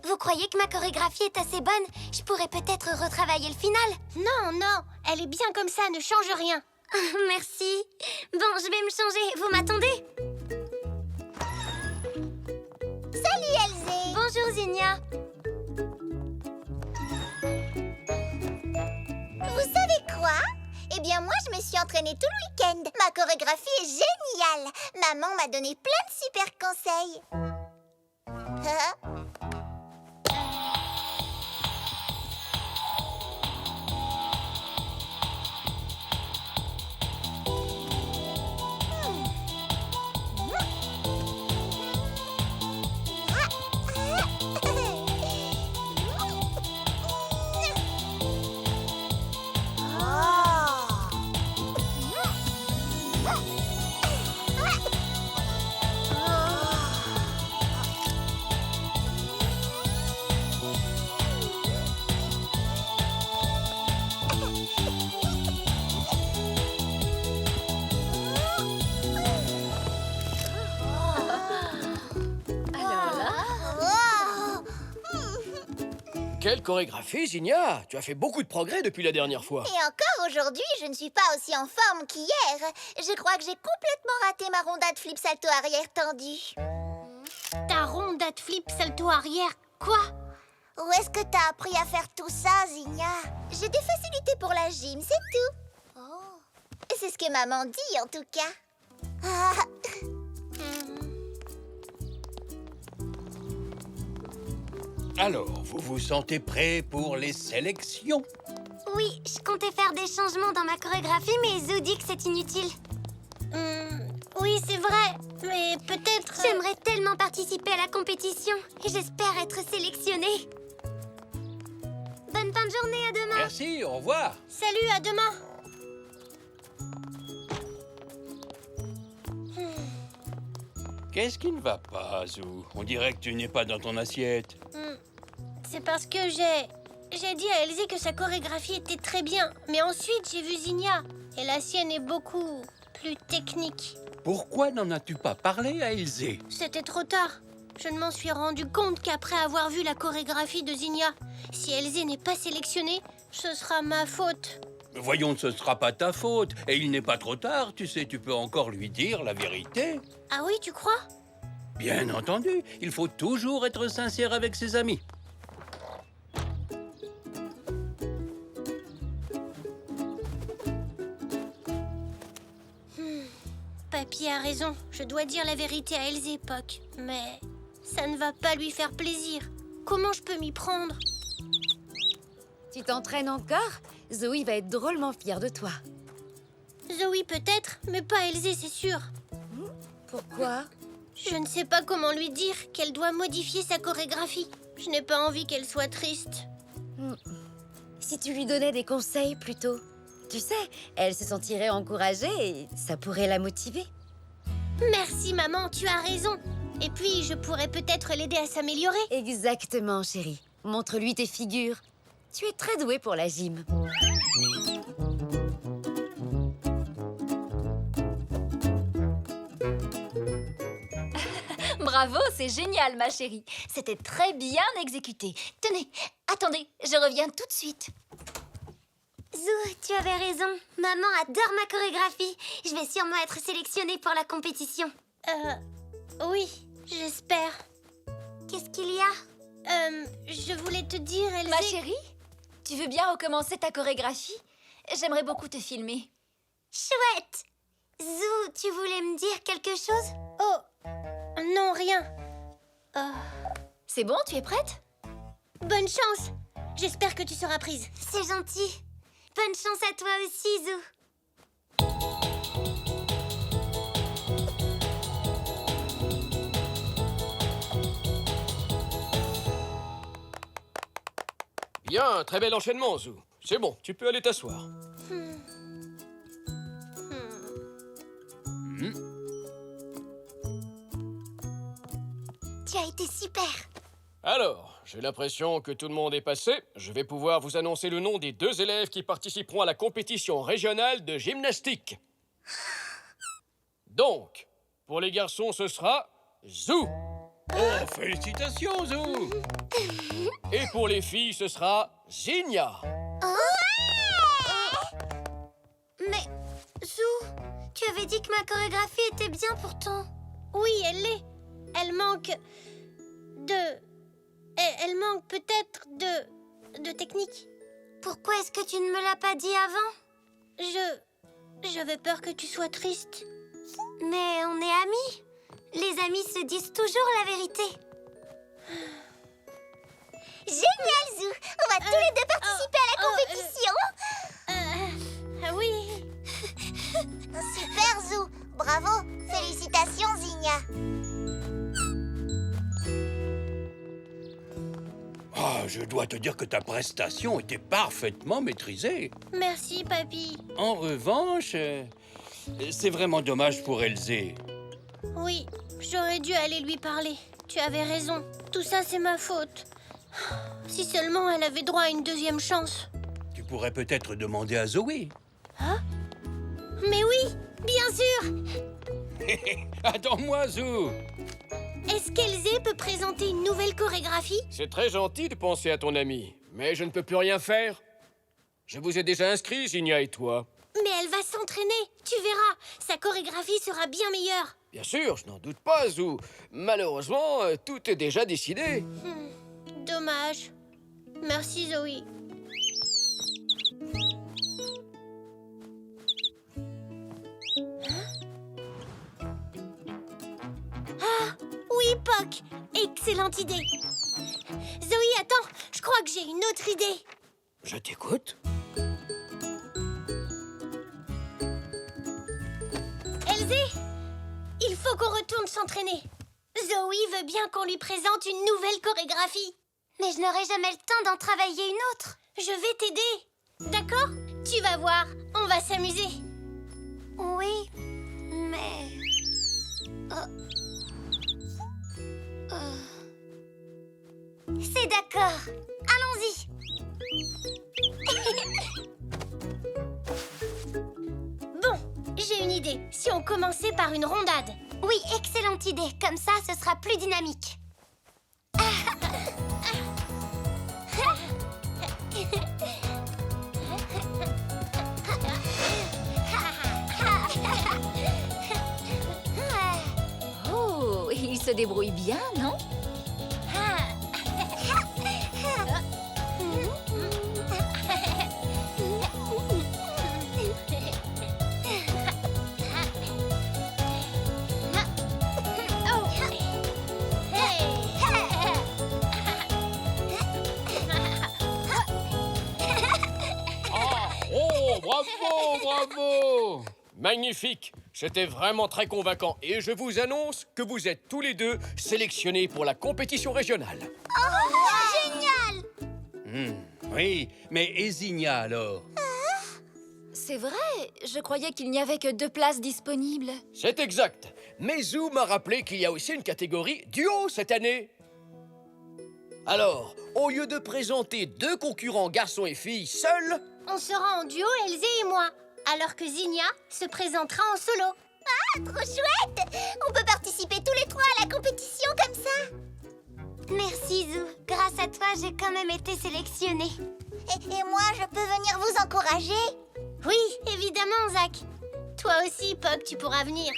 Vous croyez que ma chorégraphie est assez bonne? Je pourrais peut-être retravailler le final. Non, non, elle est bien comme ça, ne change rien. Merci. Bon, je vais me changer. Vous m'attendez? Salut, Elsie. Bonjour, Zinnia. Vous savez quoi? Eh bien, moi, je me suis entraînée tout le week-end. Ma chorégraphie est géniale. Maman m'a donné plein de super conseils. Quelle chorégraphie, Zinnia! Tu as fait beaucoup de progrès depuis la dernière fois. Et encore aujourd'hui, je ne suis pas aussi en forme qu'hier. Je crois que j'ai complètement raté ma rondade flip salto arrière tendue. Ta rondade flip salto arrière, quoi? Où est-ce que t'as appris à faire tout ça, Zinnia? J'ai des facilités pour la gym, c'est tout. Oh. C'est ce que maman dit, en tout cas. Ah. Alors, vous vous sentez prêt pour les sélections? Oui, je comptais faire des changements dans ma chorégraphie, mais Zou dit que c'est inutile. Oui, c'est vrai, mais peut-être... J'aimerais tellement participer à la compétition et j'espère être sélectionnée. Bonne fin de journée, à demain. Merci, au revoir. Salut, à demain. Qu'est-ce qui ne va pas, Zou? On dirait que tu n'es pas dans ton assiette. C'est parce que j'ai dit à Elsie que sa chorégraphie était très bien. Mais ensuite, j'ai vu Zinnia. Et la sienne est beaucoup plus technique. Pourquoi n'en as-tu pas parlé à Elsie? C'était trop tard. Je ne m'en suis rendu compte qu'après avoir vu la chorégraphie de Zinnia. Si Elsie n'est pas sélectionnée, ce sera ma faute. Voyons, ce ne sera pas ta faute. Et il n'est pas trop tard, tu sais, tu peux encore lui dire la vérité. Ah oui, tu crois? Bien entendu, il faut toujours être sincère avec ses amis. Papy a raison. Je dois dire la vérité à Elsie, Puck. Mais ça ne va pas lui faire plaisir. Comment je peux m'y prendre? Tu t'entraînes encore? Zoé va être drôlement fière de toi. Zoé peut-être, mais pas Elsie, c'est sûr. Pourquoi? Je ne sais pas comment lui dire qu'elle doit modifier sa chorégraphie. Je n'ai pas envie qu'elle soit triste. Si tu lui donnais des conseils plutôt. Tu sais, elle se sentirait encouragée et ça pourrait la motiver. Merci maman, tu as raison. Et puis je pourrais peut-être l'aider à s'améliorer. Exactement, chérie. montre-lui tes figures. Tu es très doué pour la gym. Bravo, c'est génial, ma chérie. C'était très bien exécuté. Tenez, attendez, je reviens tout de suite. Zou, tu avais raison. Maman adore ma chorégraphie. Je vais sûrement être sélectionnée pour la compétition. Oui, j'espère. Qu'est-ce qu'il y a? Je voulais te dire, Elsie... Ma chérie, tu veux bien recommencer ta chorégraphie? J'aimerais beaucoup te filmer. Chouette! Zou, tu voulais me dire quelque chose? Oh, non, rien. C'est bon, tu es prête? Bonne chance. J'espère que tu seras prise. C'est gentil. Bonne chance à toi aussi, Zou. Bien, très bel enchaînement, Zou. C'est bon, tu peux aller t'asseoir. Tu as été super. Alors, j'ai l'impression que tout le monde est passé. Je vais pouvoir vous annoncer le nom des 2 élèves qui participeront à la compétition régionale de gymnastique. Donc, pour les garçons, ce sera Zou. Oh, félicitations, Zou! Et pour les filles, ce sera Zinnia. Mais, Zou, tu avais dit que ma chorégraphie était bien pourtant. Oui, elle l'est. Elle manque de... Elle manque peut-être de technique. Pourquoi est-ce que tu ne me l'as pas dit avant? J'avais peur que tu sois triste. Mais on est amis. Les amis se disent toujours la vérité. Génial, Zou! On va tous les deux participer à la compétition. Oui. Super, Zou! Bravo! Félicitations, Zinnia! Ah, je dois te dire que ta prestation était parfaitement maîtrisée. Merci, papy. En revanche, c'est vraiment dommage pour Elzé. Oui, j'aurais dû aller lui parler. Tu avais raison. Tout ça, c'est ma faute. Si seulement elle avait droit à une 2e chance. Tu pourrais peut-être demander à Zoé. Mais oui, bien sûr. Attends-moi, Zou. Est-ce qu'Elzé peut présenter une nouvelle chorégraphie? C'est très gentil de penser à ton ami, mais je ne peux plus rien faire. Je vous ai déjà inscrit, Zinnia et toi. Mais elle va s'entraîner. Tu verras, sa chorégraphie sera bien meilleure. Bien sûr, je n'en doute pas, Zou. Malheureusement, tout est déjà décidé. Dommage. Merci, Zoé. Ah, oui, Poc. Excellente idée. Zoé, attends, je crois que j'ai une autre idée. Je t'écoute. Elzé, il faut qu'on retourne s'entraîner. Zoé veut bien qu'on lui présente une nouvelle chorégraphie. Mais je n'aurai jamais le temps d'en travailler une autre. Je vais t'aider. D'accord? Tu vas voir, on va s'amuser. Oui, mais... C'est d'accord. Allons-y. Bon, j'ai une idée. Si on commençait par une rondade. Oui, excellente idée. Comme ça, ce sera plus dynamique. Oh, il se débrouille bien, non? Oh, bravo, bravo! Magnifique! C'était vraiment très convaincant. Et je vous annonce que vous êtes tous les 2 sélectionnés pour la compétition régionale. Génial! Oui, mais et Zinnia alors? C'est vrai, je croyais qu'il n'y avait que 2 places disponibles. C'est exact. Mais Zou m'a rappelé qu'il y a aussi une catégorie duo cette année. Alors, au lieu de présenter 2 concurrents garçons et filles seuls, On sera en duo, Elzé et moi, alors que Zinnia se présentera en solo. Ah, trop chouette! On peut participer tous les 3 à la compétition comme ça. Merci, Zou. Grâce à toi, j'ai quand même été sélectionnée. Et moi, je peux venir vous encourager? Oui, évidemment, Zach. Toi aussi, Puck, tu pourras venir.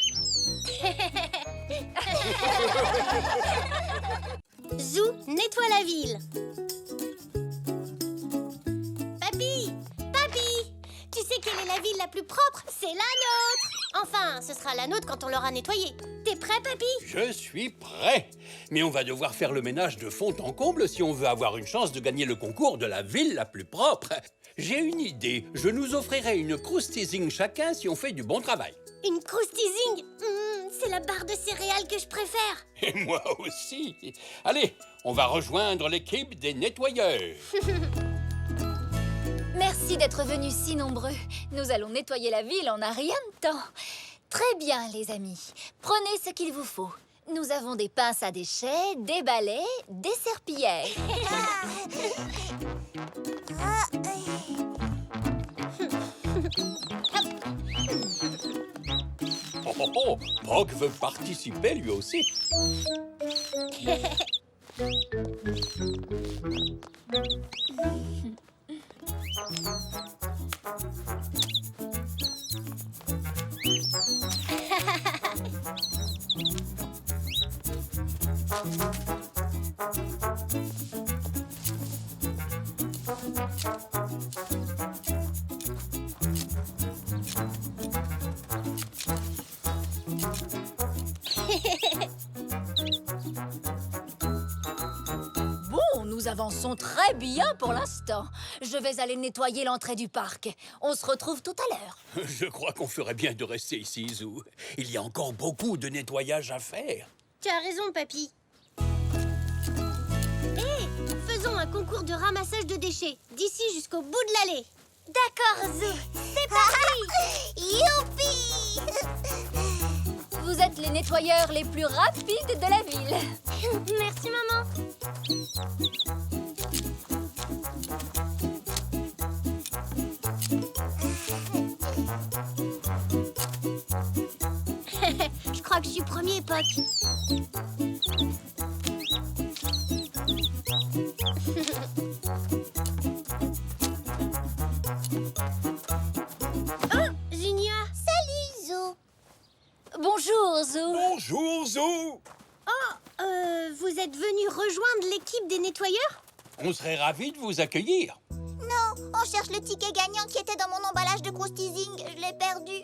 Zou nettoie la ville. Papy! Papy! Tu sais quelle est la ville la plus propre? C'est la nôtre! Enfin, ce sera la nôtre quand on l'aura nettoyée. T'es prêt, Papy? Je suis prêt. Mais on va devoir faire le ménage de fond en comble si on veut avoir une chance de gagner le concours de la ville la plus propre. J'ai une idée. Je nous offrirai une croustising chacun si on fait du bon travail. Une croustising? C'est la barre de céréales que je préfère. Et moi aussi. Allez, on va rejoindre l'équipe des nettoyeurs. Merci d'être venus si nombreux. Nous allons nettoyer la ville en un rien de temps. Très bien, les amis. Prenez ce qu'il vous faut. Nous avons des pinces à déchets, des balais, des serpillères. Oh, Puck veut participer lui aussi. Bon, nous avançons très bien pour l'instant. Je vais aller nettoyer l'entrée du parc. On se retrouve tout à l'heure. Je crois qu'on ferait bien de rester ici, Zou. Il y a encore beaucoup de nettoyage à faire. Tu as raison, Papy. Hé, faisons un concours de ramassage de déchets, d'ici jusqu'au bout de l'allée. D'accord, Zou. C'est parti! Youpi! Vous êtes les nettoyeurs les plus rapides de la ville. Merci, maman. Je crois que je suis premier, Puck. Oh, Zinnia. Salut, Zou. Bonjour, Zou. Bonjour, Zou. Vous êtes venu rejoindre l'équipe des nettoyeurs? On serait ravis de vous accueillir. Non, on cherche le ticket gagnant qui était dans mon emballage de croustising. Je l'ai perdu.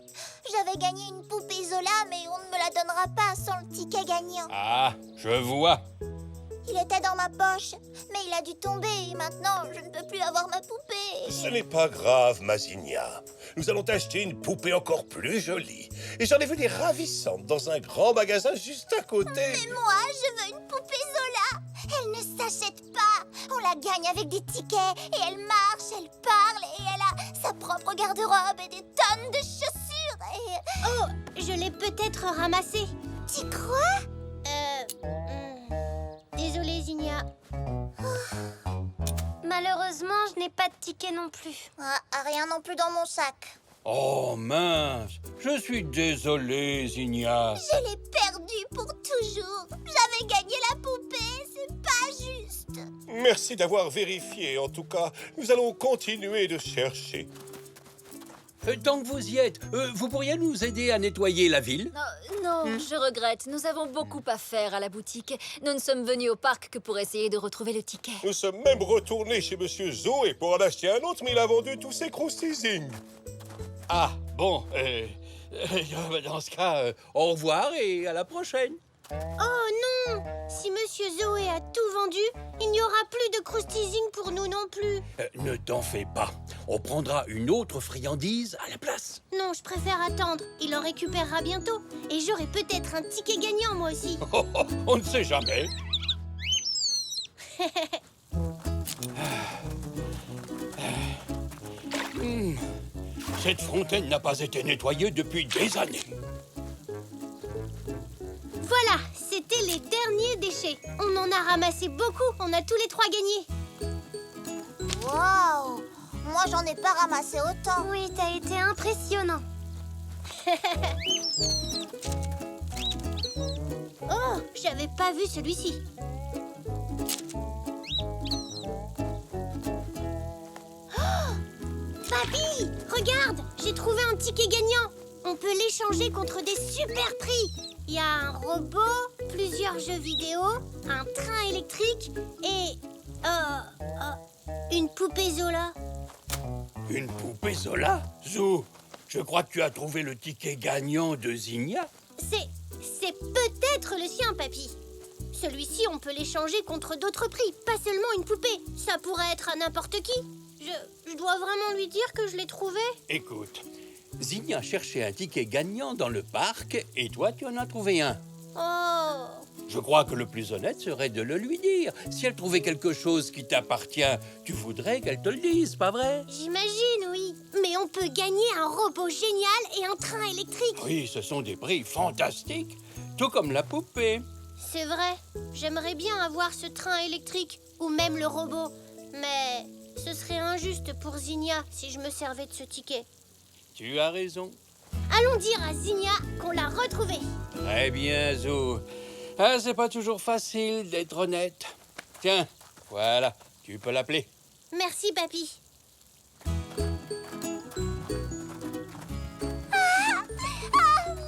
J'avais gagné une poupée Zola, mais on ne me la donnera pas sans le ticket gagnant. Ah, je vois. Il était dans ma poche, mais il a dû tomber et maintenant je ne peux plus avoir ma poupée. Ce n'est pas grave, Mazinia. Nous allons t'acheter une poupée encore plus jolie. Et j'en ai vu des ravissantes dans un grand magasin juste à côté. Mais moi, je veux une poupée Zola. Elle ne s'achète pas. On la gagne avec des tickets et elle marche, elle parle et elle a sa propre garde-robe et des tonnes de chaussures. Et... Oh, je l'ai peut-être ramassé. Tu crois? Désolée, Zinnia. Malheureusement, je n'ai pas de ticket non plus. Rien non plus dans mon sac. Oh mince, je suis désolé, Zinnia. Je l'ai perdu pour toujours. J'avais gagné la poupée, c'est pas juste. Merci d'avoir vérifié. En tout cas, nous allons continuer de chercher. Tant que vous y êtes, vous pourriez nous aider à nettoyer la ville? Non, je regrette. Nous avons beaucoup à faire à la boutique. Nous ne sommes venus au parc que pour essayer de retrouver le ticket. Nous sommes même retournés chez Monsieur Zoé pour en acheter un autre, mais il a vendu tous ses croustising. Ah, bon, dans ce cas, au revoir et à la prochaine. Oh non! Si Monsieur Zoé a tout vendu, il n'y aura plus de croustising pour nous non plus. Ne t'en fais pas. On prendra une autre friandise à la place. Non, je préfère attendre. Il en récupérera bientôt. Et j'aurai peut-être un ticket gagnant, moi aussi. On ne sait jamais. Cette fontaine n'a pas été nettoyée depuis des années. Voilà, c'était les derniers déchets. On en a ramassé beaucoup. On a tous les 3 gagné. Waouh! Moi, j'en ai pas ramassé autant. Oui, t'as été impressionnant. Oh, j'avais pas vu celui-ci. Oh, Papy, regarde, j'ai trouvé un ticket gagnant. On peut l'échanger contre des super prix. Il y a un robot, plusieurs jeux vidéo, un train électrique et... une poupée Zola. Une poupée Zola? Zou, je crois que tu as trouvé le ticket gagnant de Zinnia. C'est peut-être le sien, papy. Celui-ci, on peut l'échanger contre d'autres prix, pas seulement une poupée. Ça pourrait être à n'importe qui. Je dois vraiment lui dire que je l'ai trouvé? Écoute, Zinnia cherchait un ticket gagnant dans le parc et toi, tu en as trouvé un. Oh. Je crois que le plus honnête serait de le lui dire. Si elle trouvait quelque chose qui t'appartient, tu voudrais qu'elle te le dise, pas vrai? J'imagine, oui. Mais on peut gagner un robot génial et un train électrique. Oui, ce sont des prix fantastiques, tout comme la poupée. C'est vrai. J'aimerais bien avoir ce train électrique ou même le robot. Mais ce serait injuste pour Zinnia si je me servais de ce ticket. Tu as raison. Allons dire à Zinnia qu'on l'a retrouvé. Très bien, Zou. Ah, c'est pas toujours facile d'être honnête. Tiens, voilà, tu peux l'appeler. Merci, papy.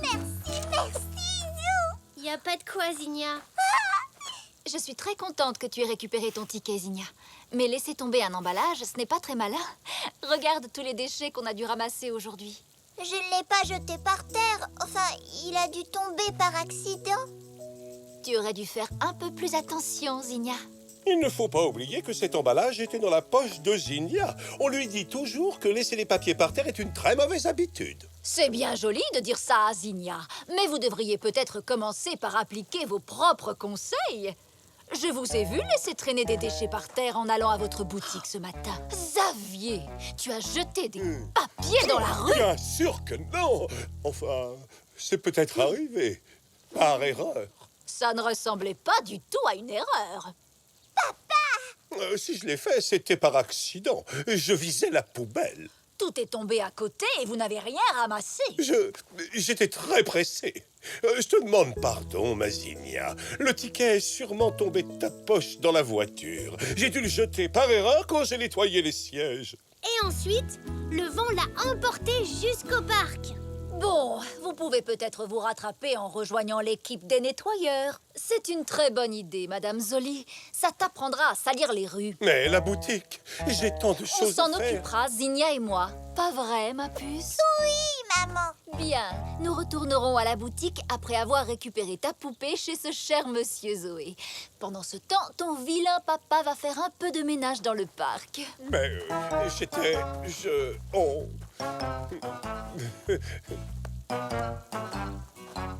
Merci, Zou. Y a pas de quoi, Zinnia. Je suis très contente que tu aies récupéré ton ticket, Zinnia. Mais laisser tomber un emballage, ce n'est pas très malin. Regarde tous les déchets qu'on a dû ramasser aujourd'hui. Je ne l'ai pas jeté par terre. Enfin, il a dû tomber par accident. Tu aurais dû faire un peu plus attention, Zinnia. Il ne faut pas oublier que cet emballage était dans la poche de Zinnia. On lui dit toujours que laisser les papiers par terre est une très mauvaise habitude. C'est bien joli de dire ça à Zinnia, mais vous devriez peut-être commencer par appliquer vos propres conseils. Je vous ai vu laisser traîner des déchets par terre en allant à votre boutique ce matin. Xavier, tu as jeté des papiers dans la rue. Bien sûr que non. Enfin, c'est peut-être arrivé. Par erreur. Ça ne ressemblait pas du tout à une erreur. Si je l'ai fait, c'était par accident. Je visais la poubelle. Tout est tombé à côté et vous n'avez rien ramassé. J'étais très pressé. Je te demande pardon, ma Zinnia. Le ticket est sûrement tombé de ta poche dans la voiture. J'ai dû le jeter par erreur quand j'ai nettoyé les sièges. Et ensuite, le vent l'a emporté jusqu'au parc. Bon, vous pouvez peut-être vous rattraper en rejoignant l'équipe des nettoyeurs. C'est une très bonne idée, Madame Zoli. Ça t'apprendra à salir les rues. Mais la boutique, j'ai tant de On choses à s'en faire. occupera, Zinnia et moi. Pas vrai, ma puce? Oui, maman. Bien, nous retournerons à la boutique après avoir récupéré ta poupée chez ce cher Monsieur Zoé. Pendant ce temps, ton vilain papa va faire un peu de ménage dans le parc. Mais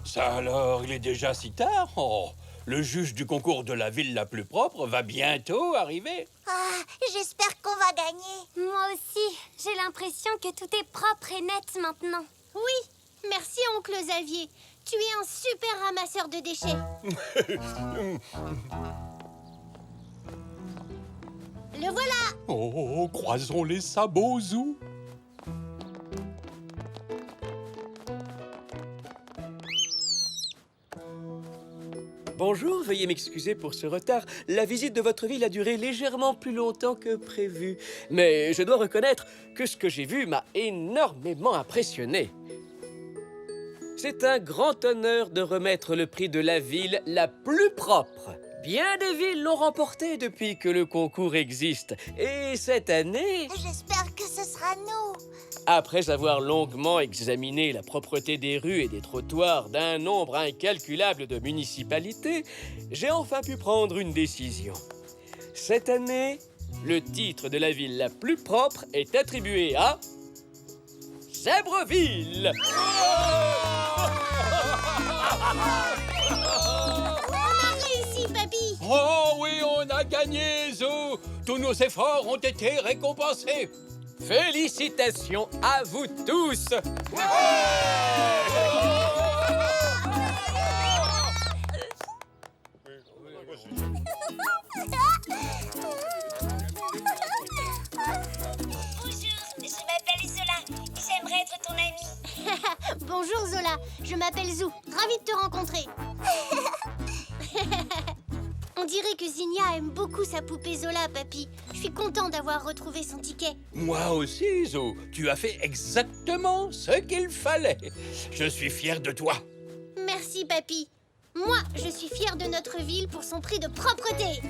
Ça alors, il est déjà si tard? Oh, le juge du concours de la ville la plus propre va bientôt arriver. Ah, j'espère qu'on va gagner. Moi aussi, j'ai l'impression que tout est propre et net maintenant. Oui, merci, oncle Xavier. Tu es un super ramasseur de déchets. Le voilà. Oh, croisons les sabots, Zou. Bonjour, veuillez m'excuser pour ce retard. La visite de votre ville a duré légèrement plus longtemps que prévu. Mais je dois reconnaître que ce que j'ai vu m'a énormément impressionné. C'est un grand honneur de remettre le prix de la ville la plus propre. Bien des villes l'ont remporté depuis que le concours existe. Et cette année, J'espère que ce sera nous. après avoir longuement examiné la propreté des rues et des trottoirs d'un nombre incalculable de municipalités, j'ai enfin pu prendre une décision. Cette année, le titre de la ville la plus propre est attribué à... Zèbreville! On a réussi, papy. Oh oui, on a gagné, Zou. Tous nos efforts ont été récompensés. Félicitations à vous tous! Zola. Je m'appelle Zou. Ravie de te rencontrer. On dirait que Zinnia aime beaucoup sa poupée Zola, papy. Je suis content d'avoir retrouvé son ticket. Moi aussi, Zo. Tu as fait exactement ce qu'il fallait. Je suis fier de toi. Merci, papy. Moi, je suis fière de notre ville pour son prix de propreté.